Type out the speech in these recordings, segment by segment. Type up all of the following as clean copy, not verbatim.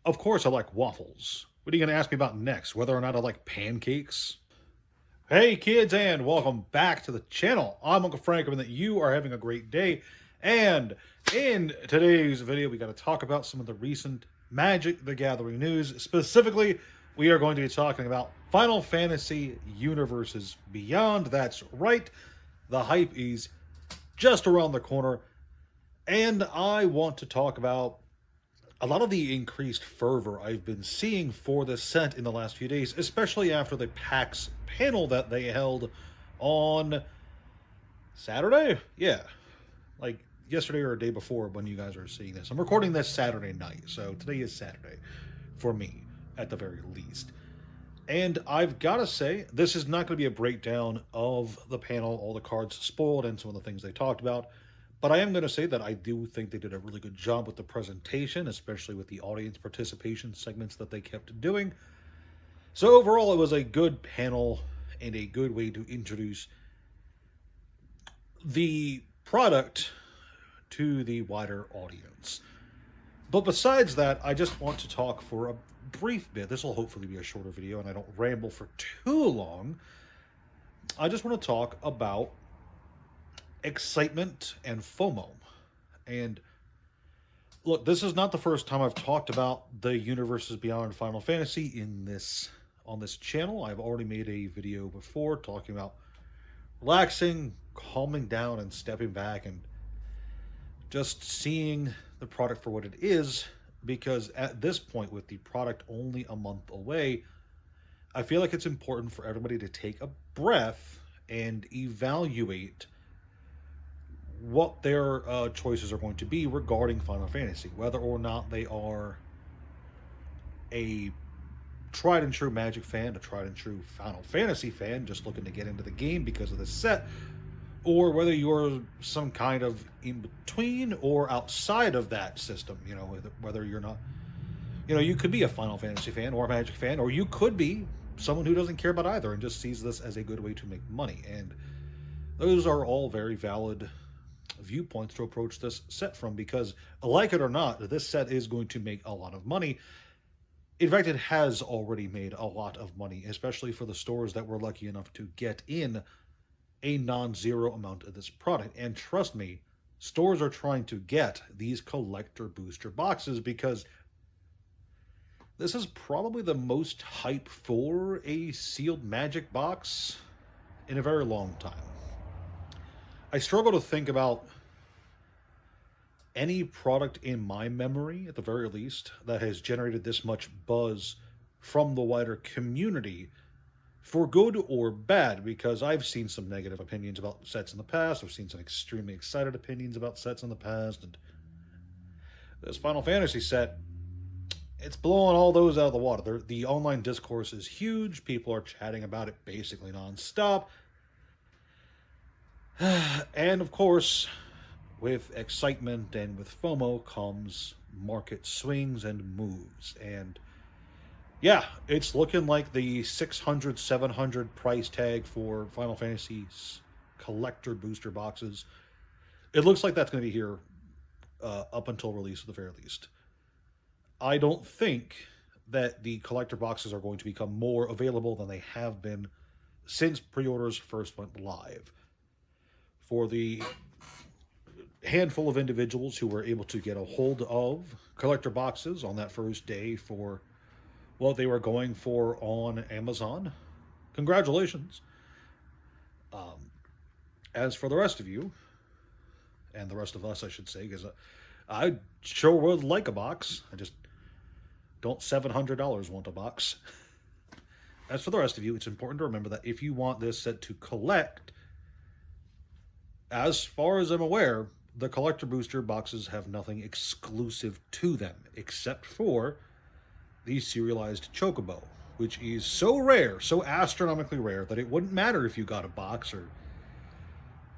Of course, I like waffles. What are you going to ask me about next? Whether or not I like pancakes? Hey, kids, and welcome back to the channel. I'm Uncle Frank, and that you are having a great day. And in today's video, we got to talk about some of the recent Magic the Gathering news. Specifically, we are going to be talking about Final Fantasy Universes Beyond. That's right, the hype is just around the corner. And I want to talk about a lot of the increased fervor I've been seeing for this set in the last few days, especially after the PAX panel that they held on Saturday? Yeah, like yesterday or a day before when you guys are seeing this. I'm recording this Saturday night, so today is Saturday for me, at the very least. And I've got to say, this is not going to be a breakdown of the panel, all the cards spoiled, and some of the things they talked about. But I am going to say that I do think they did a really good job with the presentation, especially with the audience participation segments that they kept doing. So overall, it was a good panel and a good way to introduce the product to the wider audience. But besides that, I just want to talk for a brief bit. This will hopefully be a shorter video and I don't ramble for too long. I just want to talk about excitement and FOMO. And look, this is not the first time I've talked about the universes beyond Final Fantasy on this channel. I've already made a video before talking about relaxing, calming down, and stepping back and just seeing the product for what it is, because at this point, with the product only a month away, I feel like it's important for everybody to take a breath and evaluate what their choices are going to be regarding Final Fantasy, whether or not they are a tried and true Magic fan, a tried and true Final Fantasy fan, just looking to get into the game because of the set, or whether you're some kind of in between or outside of that system. You know, whether you're not, you know, you could be a Final Fantasy fan or a Magic fan, or you could be someone who doesn't care about either and just sees this as a good way to make money. And those are all very valid viewpoints to approach this set from, because like it or not, this set is going to make a lot of money. In fact, it has already made a lot of money, especially for the stores that were lucky enough to get in a non-zero amount of this product. And trust me, stores are trying to get these collector booster boxes because this is probably the most hype for a sealed Magic box in a very long time. I struggle to think about any product in my memory, at the very least, that has generated this much buzz from the wider community, for good or bad, because I've seen some negative opinions about sets in the past. I've seen some extremely excited opinions about sets in the past, and this Final Fantasy set, it's blowing all those out of the water. The online discourse is huge. People are chatting about it basically nonstop. And of course, with excitement and with FOMO comes market swings and moves. And yeah, it's looking like the 600, 700 price tag for Final Fantasy's collector booster boxes. It looks like that's going to be here up until release at the very least. I don't think that the collector boxes are going to become more available than they have been since pre-orders first went live. For the handful of individuals who were able to get a hold of collector boxes on that first day for what they were going for on Amazon, congratulations. As for the rest of you, and the rest of us, I should say, because I sure would like a box. I just don't $700 want a box. As for the rest of you, it's important to remember that if you want this set to collect, as far as I'm aware, the collector booster boxes have nothing exclusive to them, except for the serialized Chocobo, which is so rare, so astronomically rare, that it wouldn't matter if you got a box or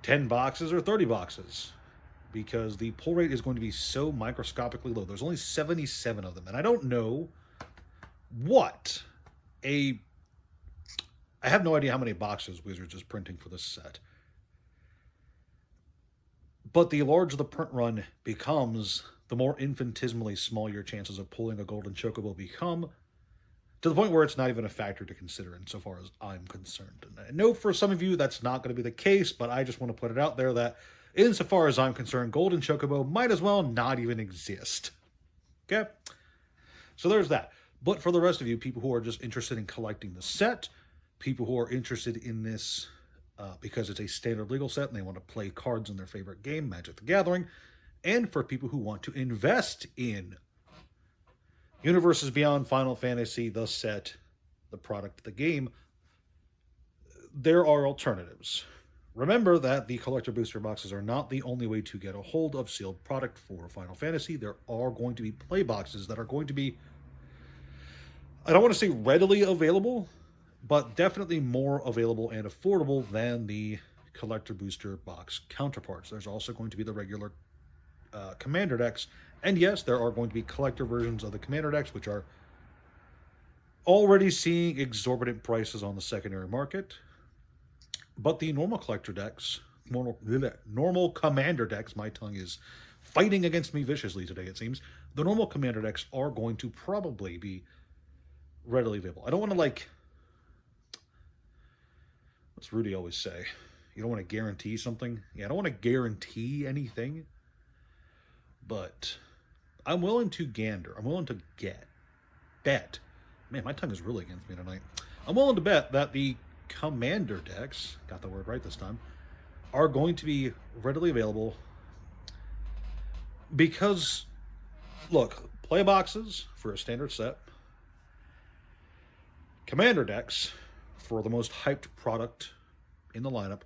10 boxes or 30 boxes, because the pull rate is going to be so microscopically low. There's only 77 of them, and I don't know what I have no idea how many boxes Wizards is printing for this set. But the larger the print run becomes, the more infinitesimally small your chances of pulling a golden chocobo become, to the point where it's not even a factor to consider insofar as I'm concerned. And I know for some of you that's not going to be the case, but I just want to put it out there that insofar as I'm concerned, golden chocobo might as well not even exist. Okay? So there's that. But for the rest of you, people who are just interested in collecting the set, people who are interested in this because it's a standard legal set and they want to play cards in their favorite game, Magic the Gathering, and for people who want to invest in Universes Beyond Final Fantasy, the set, the product, the game, there are alternatives. Remember that the collector booster boxes are not the only way to get a hold of sealed product for Final Fantasy. There are going to be play boxes that are going to be, I don't want to say readily available, but definitely more available and affordable than the collector booster box counterparts. There's also going to be the regular commander decks, and yes, there are going to be collector versions of the commander decks, which are already seeing exorbitant prices on the secondary market. But the normal collector decks, normal commander decks, my tongue is fighting against me viciously today, it seems. The normal commander decks are going to probably be readily available. I don't want to, like, what's Rudy always say? You don't want to guarantee something? Yeah, I don't want to guarantee anything, but I'm willing to gander. I'm willing to bet. Man, my tongue is really against me tonight. I'm willing to bet that the commander decks, got the word right this time, are going to be readily available because, look, play boxes for a standard set, commander decks for the most hyped product in the lineup.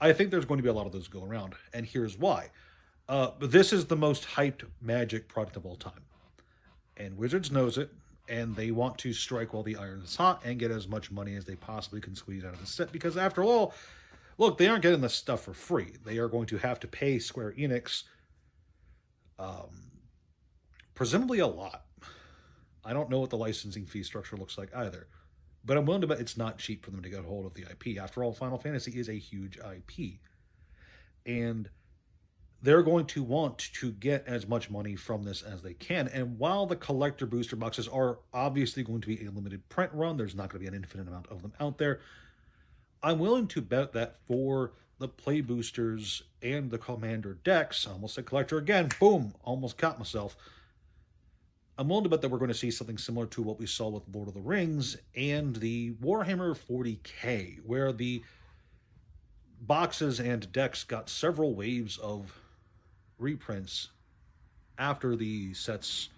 I think there's going to be a lot of those go around, and here's why. This is the most hyped Magic product of all time, and Wizards knows it, and they want to strike while the iron is hot and get as much money as they possibly can squeeze out of the set, because after all, look, they aren't getting this stuff for free. They are going to have to pay Square Enix presumably a lot. I don't know what the licensing fee structure looks like either, but I'm willing to bet it's not cheap for them to get a hold of the IP. After all, Final Fantasy is a huge IP, and they're going to want to get as much money from this as they can. And while the collector booster boxes are obviously going to be a limited print run, there's not going to be an infinite amount of them out there. I'm willing to bet that for the play boosters and the commander decks, I almost said collector again, boom, almost caught myself. I'm willing to bet that we're going to see something similar to what we saw with Lord of the Rings and the Warhammer 40k, where the boxes and decks got several waves of reprints after the set's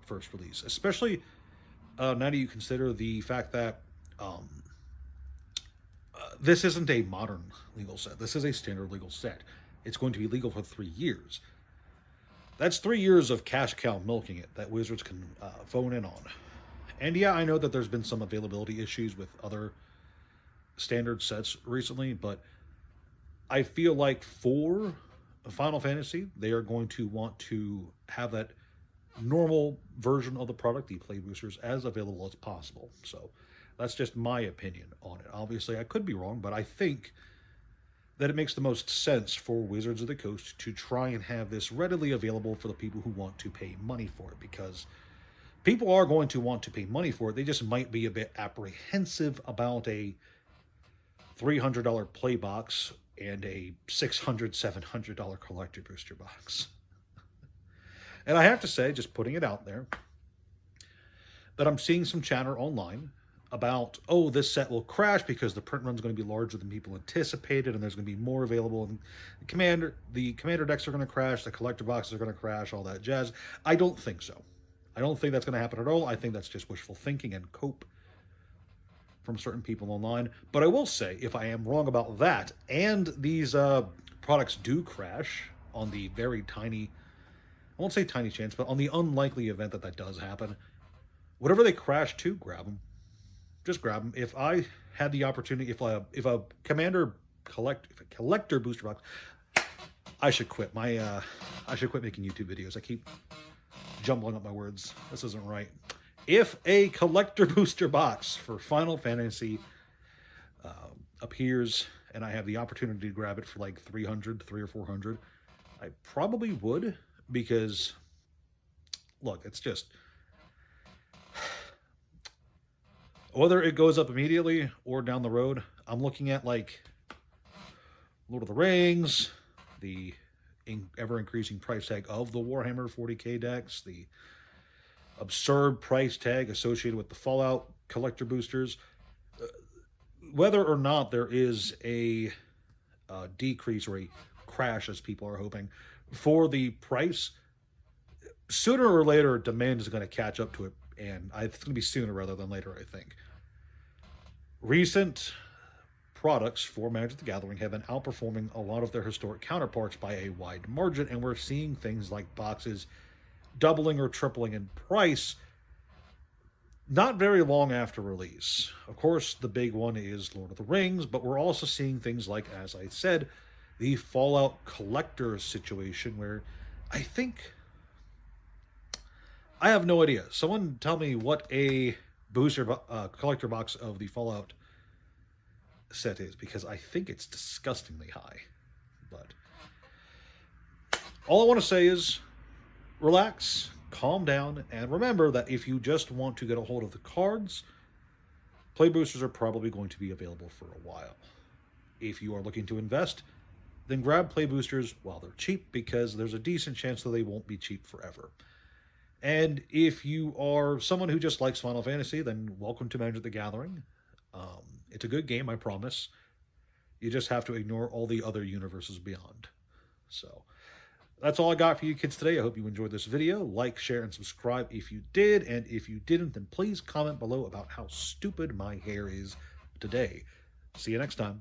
first release, especially now that you consider the fact that this isn't a modern legal set. This is a standard legal set. It's going to be legal for 3 years. That's 3 years of cash cow milking it that Wizards can phone in on. And yeah, I know that there's been some availability issues with other standard sets recently, but I feel like for Final Fantasy, they are going to want to have that normal version of the product, the play boosters, as available as possible. So that's just my opinion on it. Obviously, I could be wrong, but I think that it makes the most sense for Wizards of the Coast to try and have this readily available for the people who want to pay money for it, because people are going to want to pay money for it. They just might be a bit apprehensive about a $300 play box and a $600, $700 collector booster box. And I have to say, just putting it out there, that I'm seeing some chatter online about, oh, this set will crash because the print run's going to be larger than people anticipated, and there's going to be more available, and the commander decks are going to crash, the collector boxes are going to crash, all that jazz. I don't think so. I don't think that's going to happen at all. I think that's just wishful thinking and cope from certain people online. But I will say, if I am wrong about that, and these products do crash on the very tiny, I won't say tiny chance, but on the unlikely event that that does happen, whatever they crash to, grab them. Just grab them. If I had the opportunity, if a collector booster box, I should quit. I should quit making YouTube videos. I keep jumbling up my words. This isn't right. If a collector booster box for Final Fantasy appears and I have the opportunity to grab it for like 300 or 400, I probably would, because look, it's just whether it goes up immediately or down the road. I'm looking at like Lord of the Rings, the ever increasing price tag of the Warhammer 40k decks, the absurd price tag associated with the Fallout collector boosters. Whether or not there is a decrease or a crash, as people are hoping, for the price, sooner or later demand is going to catch up to it, and it's going to be sooner rather than later, I think. Recent products for Magic the Gathering have been outperforming a lot of their historic counterparts by a wide margin, and we're seeing things like boxes doubling or tripling in price not very long after release. Of course, the big one is Lord of the Rings, but we're also seeing things like, as I said, the Fallout collector situation, where I think, I have no idea. Someone tell me what a booster collector box of the Fallout set is, because I think it's disgustingly high. But all I want to say is relax, calm down, and remember that if you just want to get a hold of the cards, play boosters are probably going to be available for a while. If you are looking to invest, then grab play boosters while they're cheap, because there's a decent chance that they won't be cheap forever. And if you are someone who just likes Final Fantasy, then welcome to Magic the Gathering. It's a good game, I promise. You just have to ignore all the other universes beyond. So that's all I got for you kids today. I hope you enjoyed this video. Like, share, and subscribe if you did. And if you didn't, then please comment below about how stupid my hair is today. See you next time.